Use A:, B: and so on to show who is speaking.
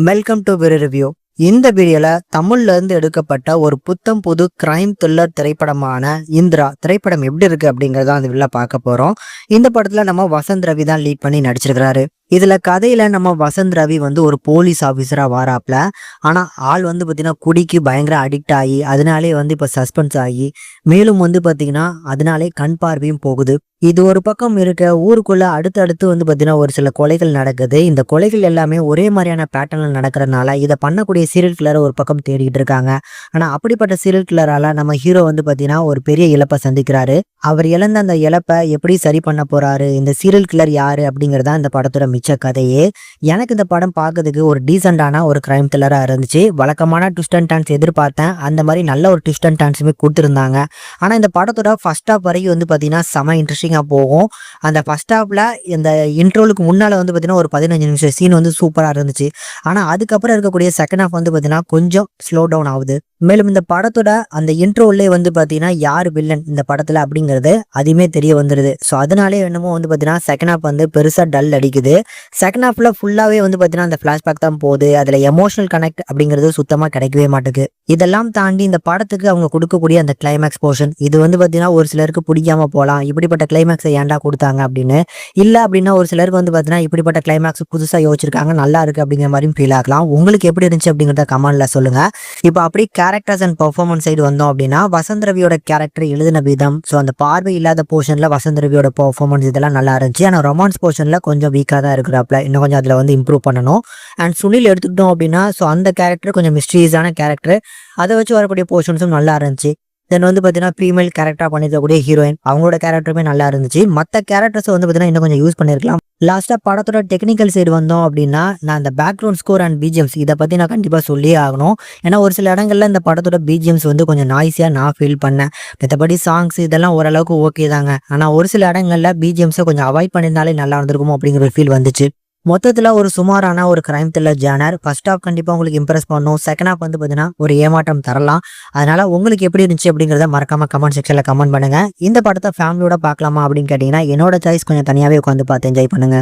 A: Welcome to விரு review. இந்த வீடியோல தமிழ்ல இருந்து எடுக்கப்பட்ட ஒரு புத்தம் புது கிரைம் த்ரில்லர் திரைப்படமான இந்திரா திரைப்படம் எப்படி இருக்கு அப்படிங்கறத அந்த வீடியோல பார்க்க போறோம். இந்த படத்துல நம்ம வசந்த் ரவி தான் லீட் பண்ணி நடிச்சிருக்கிறாரு. இதுல கதையில நம்ம வசந்த் ரவி ஒரு போலீஸ் ஆஃபீஸரா வாராப்ல. ஆனா ஆள் பாத்தீங்கன்னா குடிக்கு பயங்கர அடிக்ட் ஆகி அதனாலே இப்ப சஸ்பென்ஸ் ஆகி மேலும் பாத்தீங்கன்னா அதனாலே கண் பார்வையும் போகுது. இது ஒரு பக்கம் இருக்க ஊருக்குள்ள அடுத்தடுத்து பாத்தீங்கன்னா ஒரு சில கொலைகள் நடக்குது. இந்த கொலைகள் எல்லாமே ஒரே மாதிரியான பேட்டர்ன்ல நடக்கிறதுனால இதை பண்ணக்கூடிய சீரியல் கில்லரை ஒரு பக்கம் தேடிட்டு இருக்காங்க. ஆனா அப்படிப்பட்ட சீரியல் கில்லரால நம்ம ஹீரோ பாத்தீங்கன்னா ஒரு பெரிய இழப்பை சந்திக்கிறாரு. அவர் இழந்த அந்த இழப்பை எப்படி சரி பண்ண போறாரு, இந்த சீரியல் கில்லர் யாரு அப்படிங்கறதா இந்த படத்தோட மிச்ச கதையே. எனக்கு இந்த படம் பார்க்கறதுக்கு ஒரு டீசென்டான ஒரு கிரைம் த்ரில்லரா இருந்துச்சு. வழக்கமான ட்விஸ்ட் அண்ட் டர்ன்ஸ் எதிர்பார்த்தேன், அந்த மாதிரி நல்ல ஒரு ட்விஸ்ட் அண்ட் டர்ன்ஸுமே கொடுத்துருந்தாங்க. ஆனா இந்த படத்தோட ஃபர்ஸ்ட் ஹாஃப் வரைக்கும் பாத்தீங்கன்னா செம இன்ட்ரெஸ்டிங்கா போகும். அந்த ஃபர்ஸ்ட் ஹாஃப்ல இந்த இன்ட்ரோலுக்கு முன்னால பாத்தீங்கன்னா ஒரு 15 நிமிஷம் சீன் சூப்பரா இருந்துச்சு. ஆனா அதுக்கப்புறம் இருக்கக்கூடிய செகண்ட் ஹாஃப் பாத்தீங்கன்னா கொஞ்சம் ஸ்லோ டவுன் ஆகுது. மேலும் இந்த படத்தோட அந்த இன்ட்ரோலே பாத்தீங்கன்னா யார் வில்லன் இந்த படத்துல அப்படிங்கிறது அதுவுமே தெரிய வந்துருது. ஸோ அதனாலே என்னமோ பாத்தீங்கன்னா செகண்ட் ஹாஃப் பெருசா டல் அடிக்குது. செகண்ட் ஹாஃப்ல ஃபுல்லாவே பாத்தீங்கன்னா அந்த பிளாஷ்பேக் தான் போகுது. அதுல எமோஷனல் கனெக்ட் அப்படிங்கிறது சுத்தமா கிடைக்கவே மாட்டேங்குது. இதெல்லாம் தாண்டி இந்த படத்துக்கு அவங்க கொடுக்கக்கூடிய அந்த கிளைமேக்ஸ் போர்ஷன் இது பாத்தீங்கன்னா ஒரு சிலருக்கு பிடிக்காம போகலாம். இப்படிப்பட்ட கிளைமேக்ஸை ஏன்டா கொடுத்தாங்க அப்படின்னு. இல்ல அப்படின்னா ஒரு சிலருக்கு பாத்தீங்கன்னா இப்படிப்பட்ட கிளைமேக்ஸ் புதுசா யோசிச்சிருக்காங்க, நல்லா இருக்கு அப்படிங்கிற மாதிரி ஃபீல் ஆகலாம். உங்களுக்கு எப்படி இருந்துச்சு அப்படிங்கிறத கமெண்ட்ல சொல்லுங்க. இப்போ அப்படி கேரக்டர்ஸ் அண்ட் பெர்ஃபார்மன்ஸ் சைடு வந்தோம் அப்படின்னா வசந்த் ரவியோட கேரக்டர் எழுதின விதம், ஸோ அந்த பார்வை இல்லாத போர்ஷன்ல வசந்த் ரவியோட பெர்ஃபார்மன்ஸ் இதெல்லாம் நல்லா இருந்துச்சு. ஆனால் ரொமான்ஸ் போர்ஷன்ல கொஞ்சம் வீக்காக தான் இருக்கிறாப்ல, இன்னும் கொஞ்சம் அதில் இம்ப்ரூவ் பண்ணணும். அண்ட் சுனில் எடுத்துக்கிட்டோம் அப்படின்னா ஸோ அந்த கேரக்டர் கொஞ்சம் மிஸ்டீரியஸான கேரக்டர், அதை வச்சு வரக்கூடிய போர்ஷன்ஸும் நல்லா இருந்துச்சு. தென் பார்த்தீங்கன்னா ஃபீமேல் கேரக்டராக பண்ணிருக்கக்கூடிய ஹீரோயின் அவங்களோட கேரக்டருமே நல்லா இருந்துச்சு. மற்ற கேரக்டர்ஸ் பார்த்தீங்கன்னா இன்னும் கொஞ்சம் யூஸ் பண்ணியிருக்கலாம். லாஸ்ட்டாக படத்தோட டெக்னிக்கல் சைடு வந்தோம் அப்படின்னா நான் இந்த பேக்ரவுண்ட் ஸ்கோர் அண்ட் பிஜிஎம்ஸ் இதை பற்றி நான் கண்டிப்பாக சொல்லியே ஆகணும். ஏன்னா ஒரு சில இடங்கள்ல இந்த படத்தோட பிஜிஎம்ஸ் கொஞ்சம் நாய்ஸியாக நான் ஃபீல் பண்ணேன். மற்றபடி சாங்ஸ் இதெல்லாம் ஓரளவுக்கு ஓகே தாங்க. ஆனால் ஒரு சில இடங்கள்ல பிஜிஎம்ஸை கொஞ்சம் அவாய்ட் பண்ணியிருந்தாலே நல்லா இருந்திருக்குமோ அப்படிங்கிற ஒரு ஃபீல் வந்துச்சு. மொத்தத்தில் ஒரு சுமாரான ஒரு crime thriller genre. First half கண்டிப்பாக உங்களுக்கு இம்ப்ரெஸ் பண்ணும். செகண்ட் ஹாஃப் பார்த்தீங்கன்னா ஒரு ஏமாற்றம் தரலாம். அதனால உங்களுக்கு எப்படி இருந்துச்சு அப்படிங்கிறத மறக்காம கமெண்ட் செக்ஷனில் கமெண்ட் பண்ணுங்க. இந்த படத்தை ஃபேமிலியோட பார்க்கலாமா அப்படின்னு கேட்டிங்கன்னா என்னோட சாய்ஸ் கொஞ்சம் தனியாகவே உட்காந்து பார்த்து என்ஜாய் பண்ணுங்க.